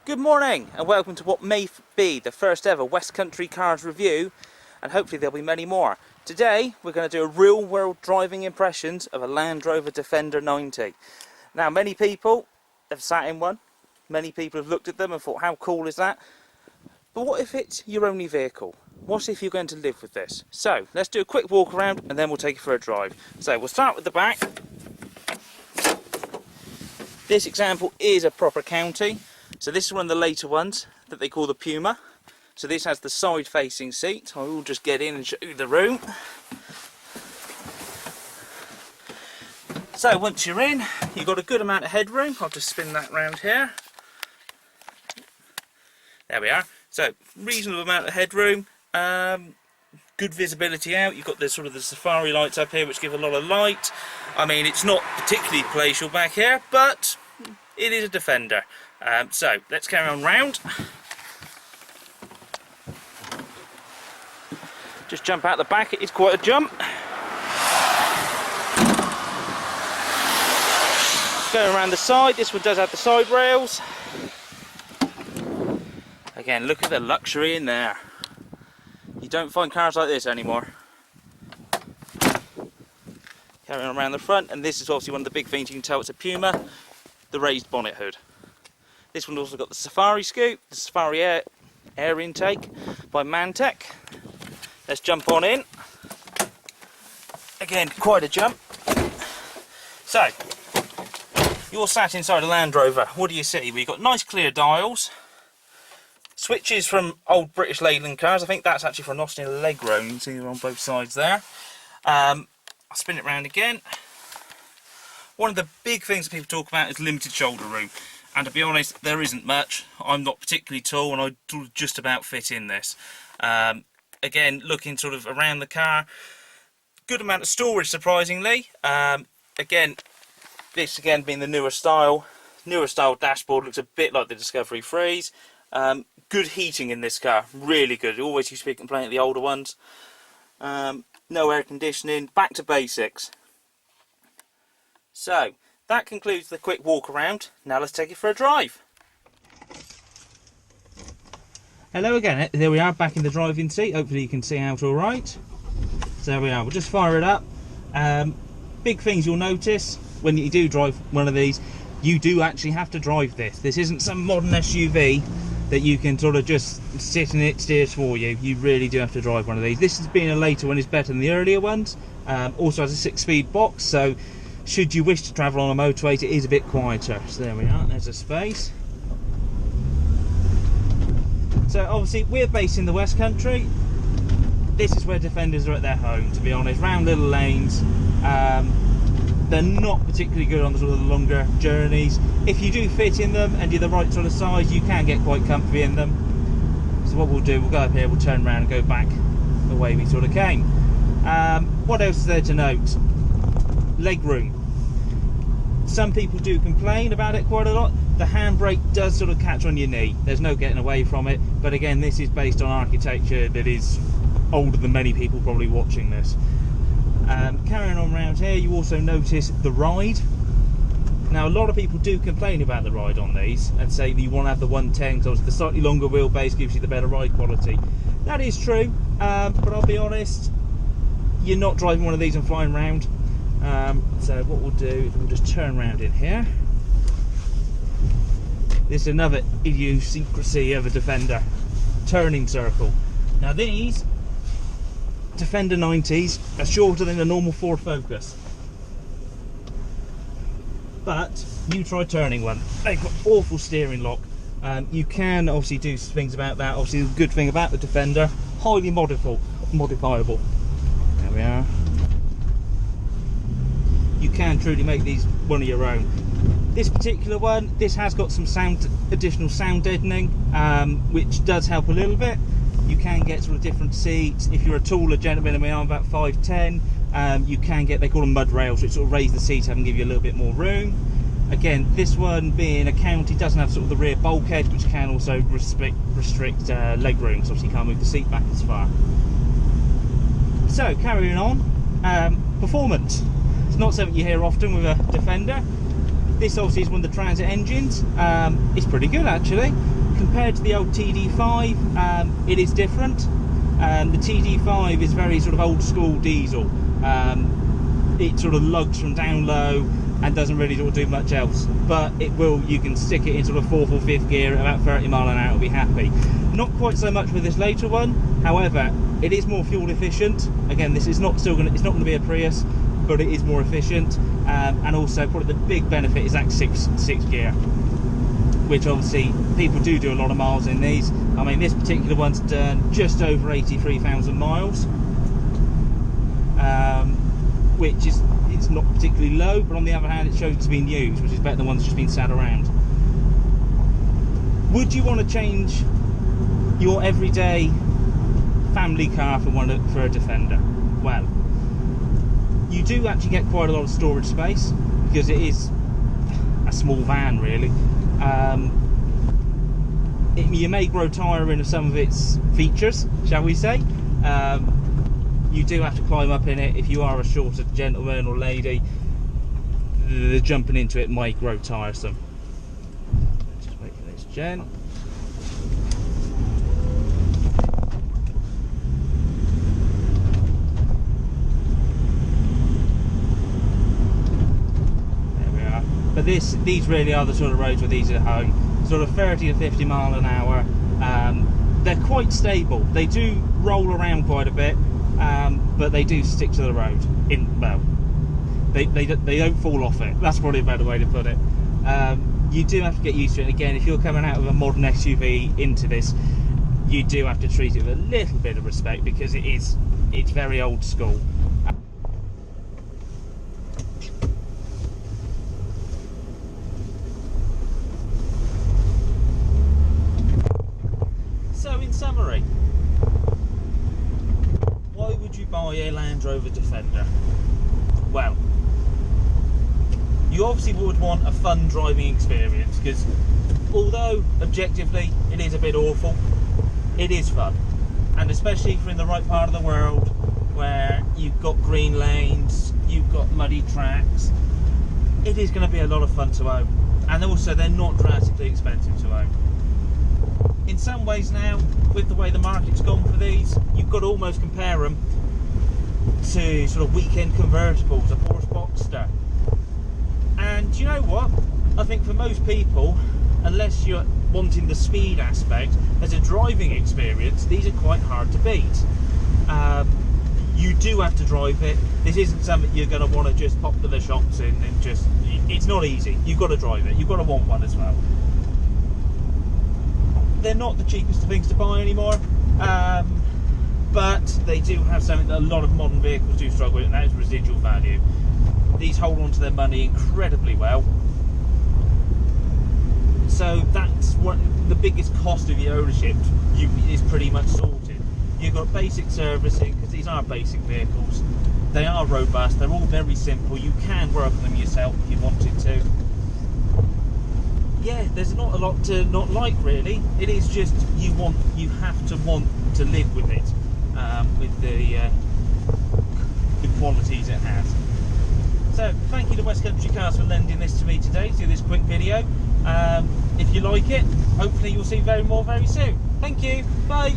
Good morning and welcome to what may be the first ever West Country Cars review, and hopefully there'll be many more. Today we're going to do a real world driving impressions of a Land Rover Defender 90. Now many people have sat in one, many people have looked at them and thought how cool is that? But what if it's your only vehicle? What if you're going to live with this? So let's do a quick walk around and then we'll take it for a drive. So we'll start with the back. This example is a proper county. So this is one of the later ones that they call the Puma. So this has the side facing seat. I will just get in and show you the room. So once you're in, you've got a good amount of headroom. I'll just spin that round here. There we are. So reasonable amount of headroom. Good visibility out. You've got the sort of the safari lights up here which give a lot of light. I mean, it's not particularly palatial back here, but it is a Defender. So let's carry on round. Just jump out the back, it is quite a jump. Going around the side, this one does have the side rails. Again, look at the luxury in there. You don't find cars like this anymore. Carrying on around the front, and this is obviously one of the big things you can tell it's a Puma, the raised bonnet hood. This one also got the Safari scoop, the Safari air intake by Mantech. Let's jump on in. Again, quite a jump. So, you're sat inside a Land Rover. What do you see? We've got nice clear dials. Switches from old British Leyland cars. I think that's actually from Austin Allegro. You can see they're on both sides there. I'll spin it round again. One of the big things that people talk about is limited shoulder room. And to be honest, there isn't much. I'm not particularly tall and I just about fit in this. Again, looking sort of around the car, good amount of storage surprisingly. Again, this again being the newer style dashboard, looks a bit like the Discovery Freeze. Good heating in this car, really good. It always used to be a complaint of the older ones. No air conditioning, back to basics. So, that concludes the quick walk around. Now let's take it for a drive. Hello again, there we are back in the driving seat. Hopefully you can see out alright. So there we are, we'll just fire it up. Big things you'll notice when you do drive one of these, you do actually have to drive this. This isn't some modern SUV that you can sort of just sit in it, steers for you. You really do have to drive one of these. This has been a later one, is better than the earlier ones. Also has a 6-speed box, so should you wish to travel on a motorway, it is a bit quieter. So there we are, there's a space. So obviously we're based in the West Country. This is where Defenders are at their home, to be honest. Round little lanes. They're not particularly good on the sort of the longer journeys. If you do fit in them and you're the right sort of size, you can get quite comfy in them. So what we'll do, we'll go up here, we'll turn around and go back the way we sort of came. What else is there to note? Leg room. Some people do complain about it quite a lot. The handbrake does sort of catch on your knee. There's no getting away from it. But again, this is based on architecture that is older than many people probably watching this. Carrying on around here, you also notice the ride. Now a lot of people do complain about the ride on these and say that you want to have the 110 because the slightly longer wheelbase gives you the better ride quality. That is true, but I'll be honest, you're not driving one of these and flying around. So what we'll do is we'll just turn around in here. This is another idiosyncrasy of a Defender, turning circle. Now these Defender 90s are shorter than a normal Ford Focus, but you try turning one. They've got awful steering lock. You can obviously do things about that. Obviously the good thing about the Defender, highly modifiable. There we are. You can truly make these one of your own. This particular one, this has got some additional sound deadening, which does help a little bit. You can get sort of different seats. If you're a taller gentleman, I mean I'm about 5'10", you can get, they call them mud rails, which sort of raise the seat up and give you a little bit more room. Again, this one being a county doesn't have sort of the rear bulkhead, which can also restrict leg room, so obviously you can't move the seat back as far. So carrying on, performance. It's not something you hear often with a Defender. This obviously is one of the Transit engines. It's pretty good actually. Compared to the old TD5, it is different. The TD5 is very sort of old school diesel. It sort of lugs from down low and doesn't really sort of do much else, but it will, you can stick it in sort of 4th or 5th gear at about 30 mile an hour, it'll be happy. Not quite so much with this later one, however, it is more fuel efficient. Again, this is not still it's not going to be a Prius, but it is more efficient, and also probably the big benefit is that six gear, which obviously people do a lot of miles in these. I mean, this particular one's done just over 83,000 miles, which is, it's not particularly low, but on the other hand it shows it's been used, which is better than one that's just been sat around. Would you want to change your everyday family car for a Defender? Well, you do actually get quite a lot of storage space, because it is a small van really. You may grow tiring of some of its features, shall we say. You do have to climb up in it if you are a shorter gentleman or lady. The jumping into it might grow tiresome. Just wait for this gen. There we are. But these really are the sort of roads where these are at home. Sort of 30 to 50 mile an hour. They're quite stable. They do roll around quite a bit. But they do stick to the road. They don't fall off it. That's probably a better way to put it. You do have to get used to it. And again, if you're coming out of a modern SUV into this, you do have to treat it with a little bit of respect, because it's very old school. So, in summary, why would you buy a Land Rover Defender? Well, you obviously would want a fun driving experience, because although objectively it is a bit awful, it is fun. And especially if you're in the right part of the world where you've got green lanes, you've got muddy tracks, it is going to be a lot of fun to own. And also they're not drastically expensive to own. In some ways now, with the way the market's gone for these, you've got to almost compare them to sort of weekend convertibles, a Porsche Boxster. And you know what? I think for most people, unless you're wanting the speed aspect, as a driving experience, these are quite hard to beat. You do have to drive it. This isn't something you're going to want to just pop to the shops in and just... It's not easy. You've got to drive it. You've got to want one as well. They're not the cheapest of things to buy anymore, but they do have something that a lot of modern vehicles do struggle with, and that is residual value. These hold on to their money incredibly well, so that's what the biggest cost of your ownership is pretty much sorted. You've got basic servicing, because these are basic vehicles. They are robust, they're all very simple. You can work on them yourself if you wanted to. Yeah, there's not a lot to not like really. It is just you have to want to live with it, with the qualities it has. So thank you to West Country Cars for lending this to me today to do this quick video. If you like it, hopefully you'll see very soon. Thank you. Bye.